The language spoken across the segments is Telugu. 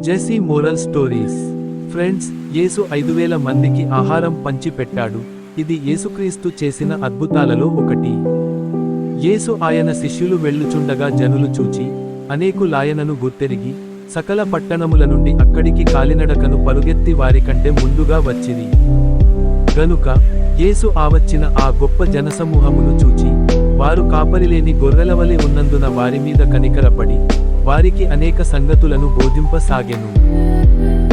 Jessie moral stories. ఫ్రెండ్స్, యేసు 5000 మందికి ఆహారం పంచి పెట్టాడు. ఇది యేసుక్రీస్తు చేసిన అద్భుతాలలో ఒకటి. యేసు ఆయన శిష్యులు వెళ్ళుచుండగా జనులు చూచి అనేకులాయనను గుర్తెరిగి సకల పట్టణముల నుండి అక్కడికి కాలినడకను పరుగెత్తి వారికంటే ముందుగా వచ్చిరి. గనుక యేసు ఆవచ్చిన ఆ గొప్ప జనసమూహమును చూచి వారు కాపరిలేని గొర్రెలవలె ఉన్నందున వారి మీద కనికరపడి వారికి అనేక సంగతులను బోధింపసాగెను.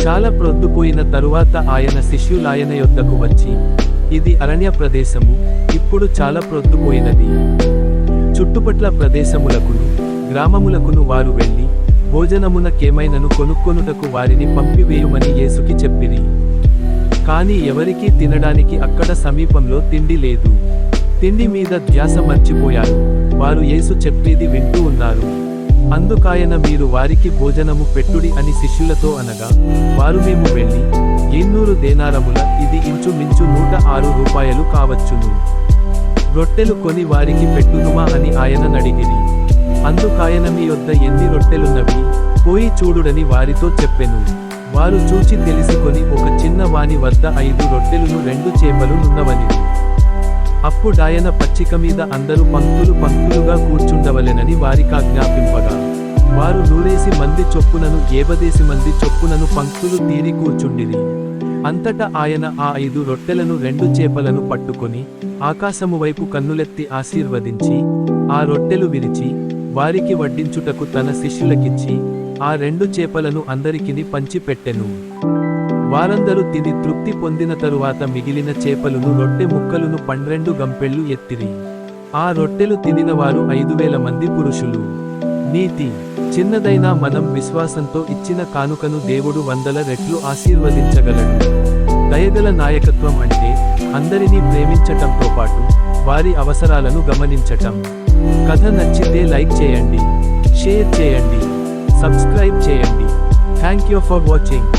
చాలా ప్రొద్దుపోయిన తరువాత ఆయన శిష్యులాయన యొద్దకు వచ్చి, ఇది అరణ్య ప్రదేశము, ఇప్పుడు చాలా ప్రొద్దుపోయినది. చుట్టుపట్ల ప్రదేశములకును గ్రామములకును వారు వెళ్ళి భోజనమునకేమైనను కొనుక్కొనుటకు వారిని పంపివేయుమని యేసుకి చెప్పిరి. కాని ఎవరికీ తినడానికి అక్కడ సమీపంలో తిండి లేదు. తిండి మీద ధ్యాస మర్చిపోయారు. వారు యేసు చెప్పేది వింటూ ఉన్నారు. అందుకాయన, మీరు వారికి భోజనము పెట్టుడి అని శిష్యులతో అనగా, వారు, మేము వెళ్ళి 800 దేనారముల, ఇది ఇంచుమించు 106 రూపాయలు కావచ్చును, రొట్టెలు కొని వారికి పెట్టుదుమా అని ఆయన నడిగిరి. అందుకాయన, మీ యొద్ద ఎన్ని రొట్టెలున్నవి పోయి చూడుడని వారితో చెప్పెను. వారు చూచి తెలిసికొని ఒక చిన్న వాని వద్ద 5 రొట్టెలును 2 చేపలు నున్నవనిది. అప్పుడాయన పచ్చిక మీద అందరూ పంక్తులుగా కూర్చుండవలెనని వారికాజ్ఞాపింపగా, వారు 100 మంది చొప్పునను 70 మంది చొప్పునను పంక్తులు తీరి కూర్చుండిరి. అంతటా ఆయన ఆ 5 రొట్టెలను 2 చేపలను పట్టుకొని ఆకాశము వైపు కన్నులెత్తి ఆశీర్వదించి ఆ రొట్టెలు విరిచి వారికి వడ్డించుటకు తన శిష్యులకిచ్చి ఆ 2 చేపలను అందరికిని పంచిపెట్టెను. వారందరూ తిని తృప్తి పొందిన తరువాత మిగిలిన చేపలును రొట్టె ముక్కలును 12 గంపెళ్ళు ఎత్తిరి. ఆ రొట్టెలు తినినవారు 5000 మంది పురుషులు. నీతి. చిన్నదైనా మనం విశ్వాసంతో ఇచ్చిన కానుకను దేవుడు 100 రెట్లు ఆశీర్వదించగలడు. దయగల నాయకత్వం అంటే అందరినీ ప్రేమించటంతో పాటు వారి అవసరాలను గమనించటం. కథ నచ్చితే లైక్ చేయండి, షేర్ చేయండి, సబ్స్క్రైబ్ చేయండి. Thank you for watching.